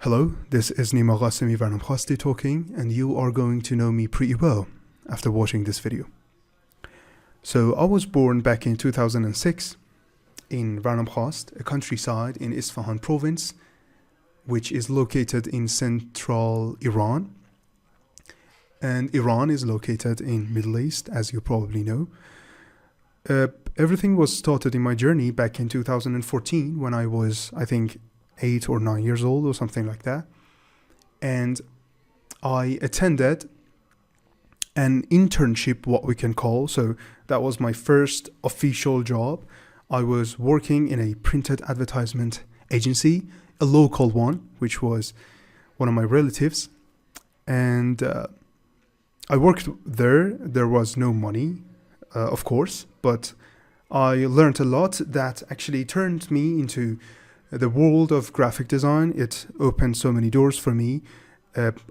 Hello, this is Nima Ghasemi talking, and you are going to know me pretty well after watching this video. So I was born back in 2006 in Narenj, a countryside in Isfahan province, which is located in central Iran. And Iran is located in Middle East, as you probably know. Everything was started in my journey back in 2014 when I was, I think, 8 or 9 years old or something like that. And I attended an internship, what we can call. So that was my first official job. I was working in a printed advertisement agency, a local one, which was one of my relatives. And I worked there. There was no money, of course, but I learned a lot that actually turned me into the world of graphic design. It opened so many doors for me.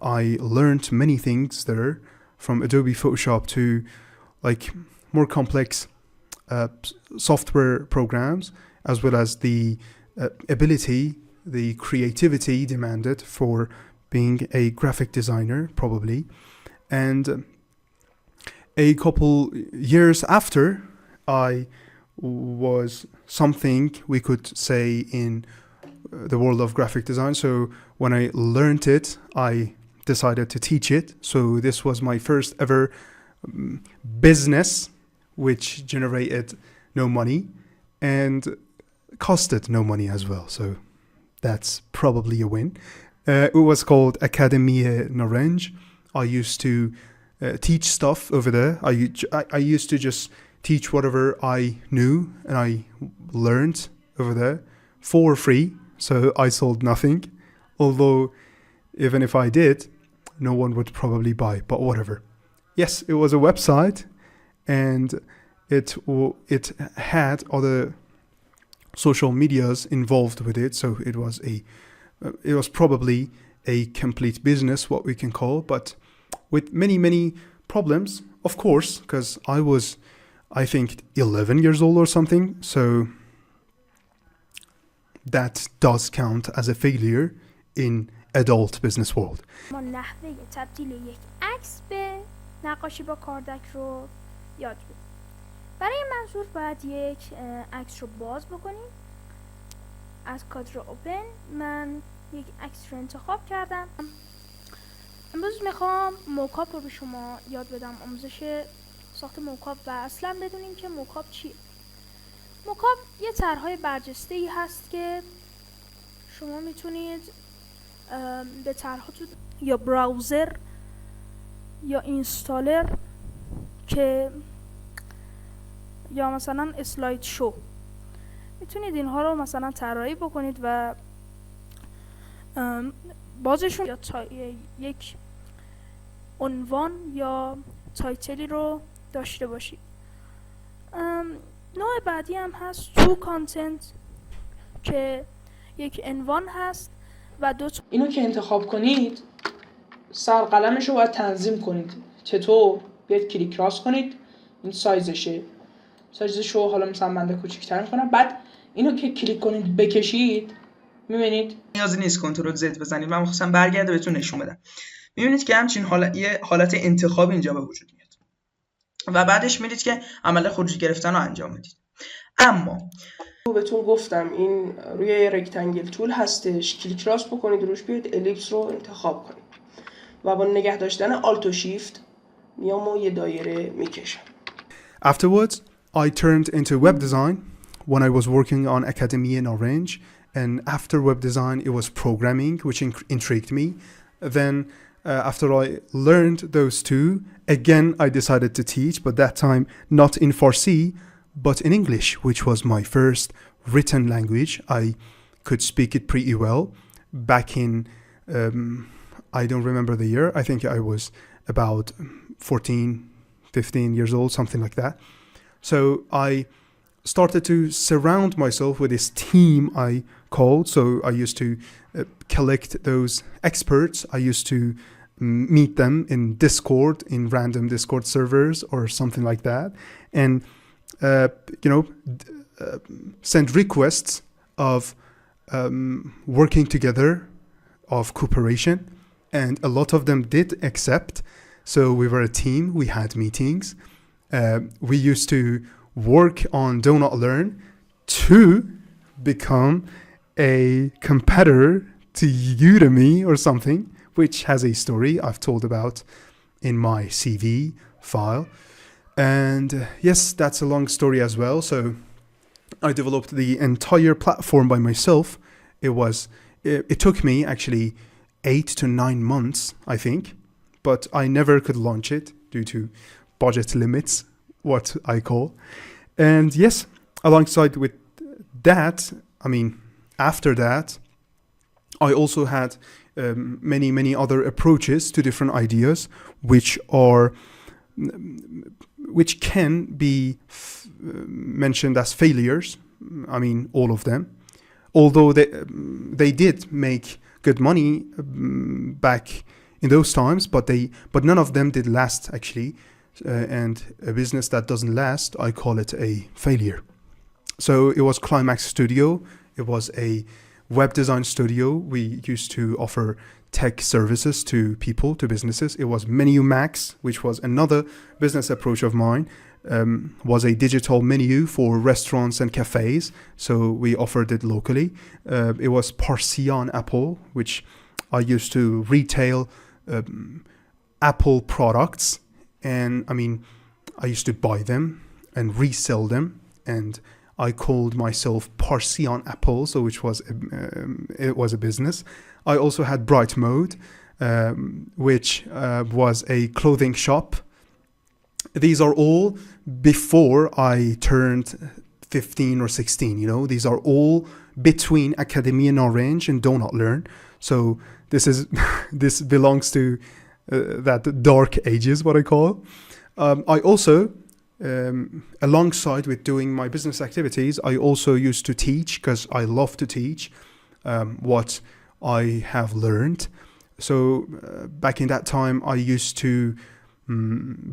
I learned many things there, from Adobe Photoshop to like more complex software programs, as well as the ability, the creativity demanded for being a graphic designer, probably. And a couple years after, I was something we could say in the world of graphic design. So when I learned it, I decided to teach it. So this was my first ever business, which generated no money and costed no money as well. So that's probably a win. It was called Academy Narenj. I used to teach stuff over there. I used to just teach whatever I knew and I learned over there for free. So I sold nothing, although even if I did, no one would probably buy, but whatever. Yes, it was a website, and it had other social medias involved with it. So it was probably a complete business, what we can call, but with many problems, of course, because I was, I think, 11 years old or something. So that does count as a failure in adult business world. ما نحوه تبدیل یک عکس به نقاشی با کاردک رو یاد بدیم. برای این منظور باید یک عکس رو باز بکنیم. از کادر اوپن من یک عکس رو انتخاب کردم. امروز میخوام موکاپ رو به شما یاد بدم، آموزش ساخت موکاپ و اصلا بدونیم که موکاپ چیه. موکاپ یه طرح‌های برجسته‌ای هست که شما میتونید به طرحاتون یا براوزر یا اینستالر که یا مثلا اسلاید شو میتونید اینها رو مثلا طراحی بکنید و بازشون یا یک عنوان یا تایتلی رو داشته باشید. نوع بعدی هم هست تو کانتنت که یک عنوان هست و اینو که انتخاب کنید سرقلمش رو باید تنظیم کنید. چطور؟ بیاید کلیک راست کنید، این سایزشه، سایزش رو حالا مثلا بنده کوچیک‌تر می‌کنم. بعد اینو که کلیک کنید بکشید، می‌بینید نیازی نیست کنترل زد بزنید. من می‌خواستم برگرده بهتون نشون بدم. می‌بینید که همچین حالت انتخاب اینجا به وجود میاد و بعدش می‌بینید که عمل خروجی گرفتن رو انجام میدید. اما بهتون گفتم این روی رکتانگل تول هستش، کلیک راست بکنید روش، بیاید الیپس رو انتخاب کنید و با نگه داشتن آلت و شیفت میام و یه دایره میکشم. Afterwards, I turned into web design when I was working on Academy in Narenj. And after web design, it was programming, which intrigued me. Then after I learned those two, again, I decided to teach, but that time not in Farsi, but in English, which was my first written language. I could speak it pretty well. Back in, I don't remember the year, I think I was about 14, 15 years old, something like that. So I started to surround myself with this team I called. So I used to collect those experts. I used to meet them in Discord, in random Discord servers or something like that. And send requests of working together of cooperation, and a lot of them did accept. So we were a team. We had meetings. We used to work on Do Not Learn to become a competitor to Udemy or something, which has a story I've told about in my CV file. And yes, that's a long story as well. So I developed the entire platform by myself. It took me actually 8 to 9 months, I think, but I never could launch it due to budget limits, what I call. And yes, alongside with that, after that, I also had many other approaches to different ideas, which can be mentioned as failures. All of them, although they did make good money back in those times, but none of them did last actually. And a business that doesn't last, I call it a failure. So it was Climax Studio. It was a web design studio. We used to offer tech services to people, to businesses. It was Menu Max, which was another business approach of mine, was a digital menu for restaurants and cafes. So we offered it locally. It was Parsian Apple, which I used to retail Apple products. And I used to buy them and resell them. And I called myself Parsian Apple, so it was a business. I also had Bright Mode, which was a clothing shop. These are all before I turned 15 or 16. These are all between Academy and Narenj and Do Not Learn. So this belongs to that dark ages, what I call. I also, alongside with doing my business activities, I also used to teach, because I love to teach what I have learned. So back in that time, I used to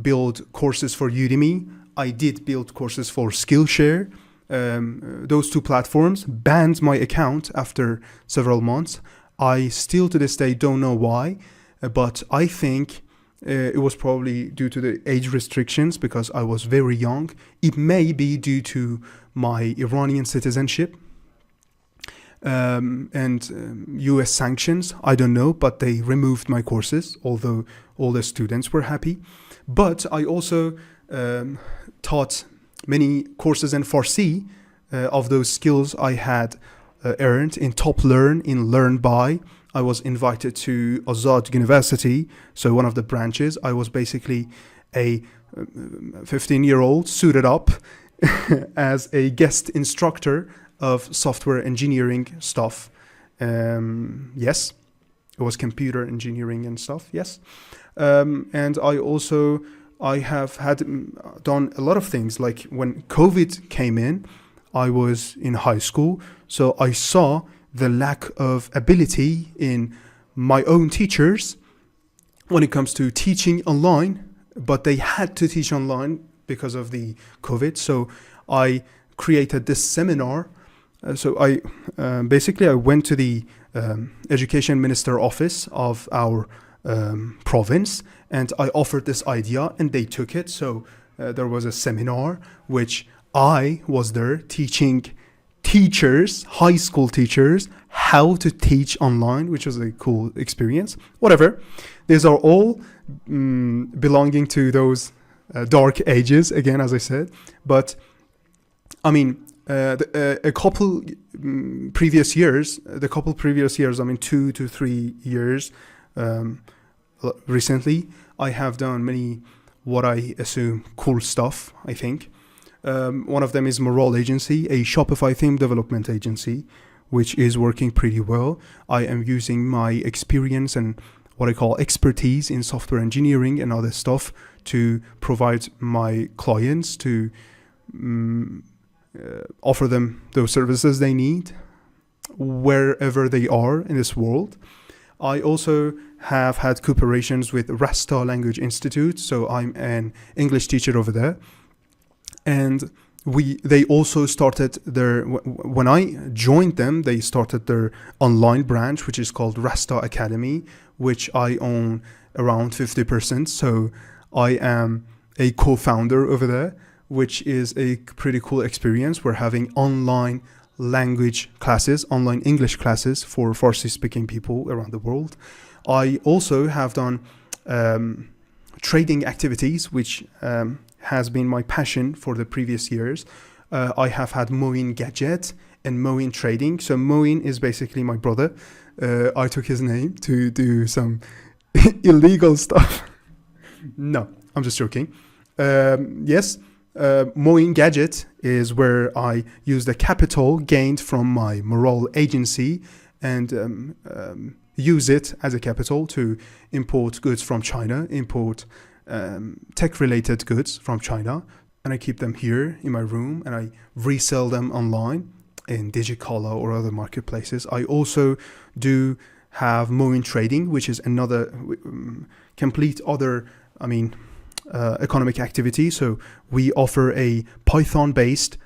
build courses for Udemy. I did build courses for Skillshare. Those two platforms banned my account after several months. I still to this day don't know why, but I think it was probably due to the age restrictions, because I was very young. It may be due to my Iranian citizenship and US sanctions. I don't know, but they removed my courses, although all the students were happy. But I also taught many courses in Farsi of those skills I had earned in Top Learn, in Learn By. I was invited to Azad University, so one of the branches. I was basically a 15-year-old suited up as a guest instructor of software engineering stuff. Yes, it was computer engineering and stuff, yes. And I have done a lot of things. Like when COVID came in, I was in high school, so I saw the lack of ability in my own teachers when it comes to teaching online, but they had to teach online because of the COVID. So I created this seminar. So I went to the education minister office of our province, and I offered this idea, and they took it. So there was a seminar which I was there teaching teachers, high school teachers, how to teach online, which was a cool experience. Whatever. These are all belonging to those dark ages, again, as I said. But, a couple previous years, 2 to 3 years recently, I have done many, what I assume, cool stuff, I think. One of them is Maral Agency, a Shopify theme development agency, which is working pretty well. I am using my experience and what I call expertise in software engineering and other stuff to provide my clients to offer them those services they need wherever they are in this world. I also have had cooperations with Rasta Language Institute, so I'm an English teacher over there. And they also started when I joined them, they started their online branch, which is called Rasta Academy, which I own around 50%. So I am a co-founder over there, which is a pretty cool experience. We're having online language classes, online English classes for Farsi speaking people around the world. I also have done trading activities, which has been my passion for the previous years. I have had Moein Gadget and Moein Trading. So Moein is basically my brother. I took his name to do some illegal stuff. No, I'm just joking. Yes, Moein Gadget is where I use the capital gained from my Maral Agency and use it as a capital to import goods from China, import tech-related goods from China, and I keep them here in my room and I resell them online in Digicala or other marketplaces. I also do have Moein Trading, which is another complete other, economic activity. So we offer a Python-based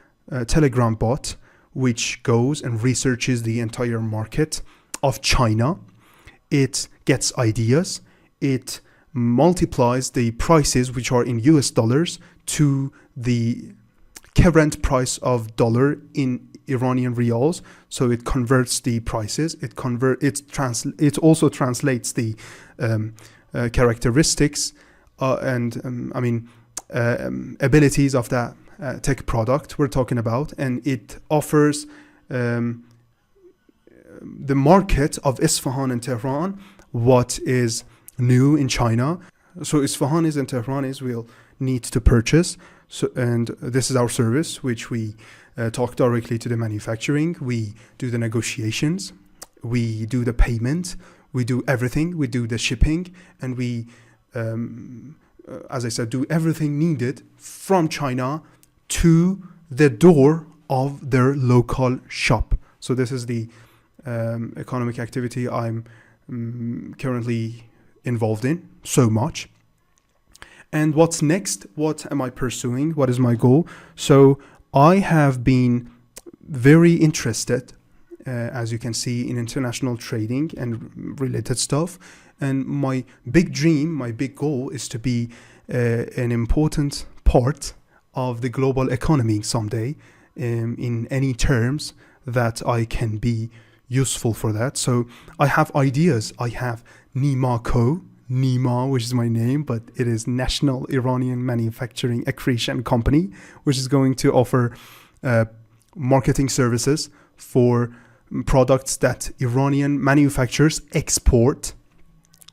Telegram bot, which goes and researches the entire market of China. It gets ideas. It multiplies the prices, which are in US dollars, to the current price of dollar in Iranian riyals. So it converts the prices. It also translates the characteristics abilities of that tech product we're talking about, and it offers the market of Isfahan and Tehran what is new in China. So Isfahanis and Tehranis will need to purchase. So, and this is our service, which we talk directly to the manufacturing. We do the negotiations. We do the payment. We do everything. We do the shipping, and we, as I said, do everything needed from China to the door of their local shop. So this is the economic activity I'm currently involved in so much. And what's next? What am I pursuing? What is my goal? So I have been very interested, as you can see, in international trading and related stuff. And my big dream, my big goal is to be an important part of the global economy someday, in any terms that I can be useful for that. So I have ideas. I have Nima, which is my name, but it is National Iranian Manufacturing Accretion Company, which is going to offer marketing services for products that Iranian manufacturers export.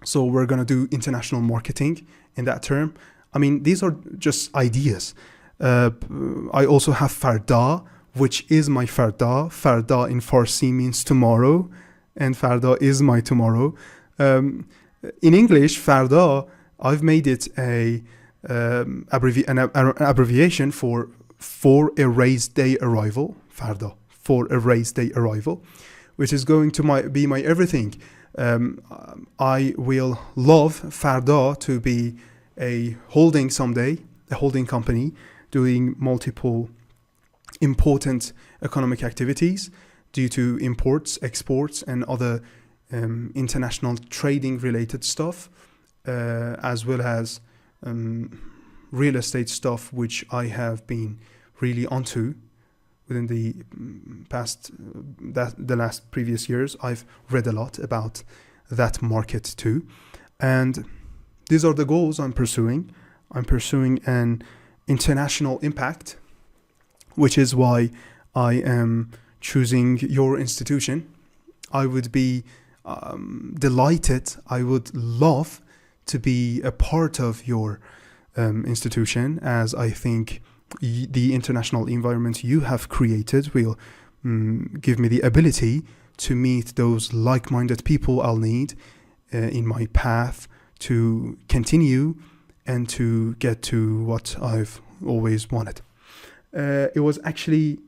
So we're going to do international marketing in that term. I mean, these are just ideas. I also have Farda, which is my Farda. Farda in Farsi means tomorrow, and Farda is my tomorrow. In English, Farda, I've made it an abbreviation for a race day arrival. Farda, for a race day arrival, which is going to be my everything. I will love Farda to be a holding someday, a holding company doing multiple important economic activities due to imports, exports, and other international trading related stuff, as well as real estate stuff, which I have been really onto within the last previous years. I've read a lot about that market too, and these are the goals I'm pursuing. I'm pursuing an international impact, which is why I am choosing your institution. I would be delighted. I would love to be a part of your institution, as I think the international environment you have created will give me the ability to meet those like-minded people I'll need in my path to continue and to get to what I've always wanted. It was actually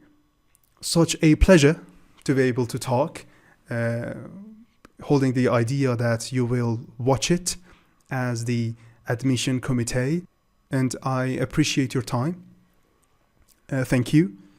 such a pleasure to be able to talk, holding the idea that you will watch it as the admission committee, and I appreciate your time. Thank you.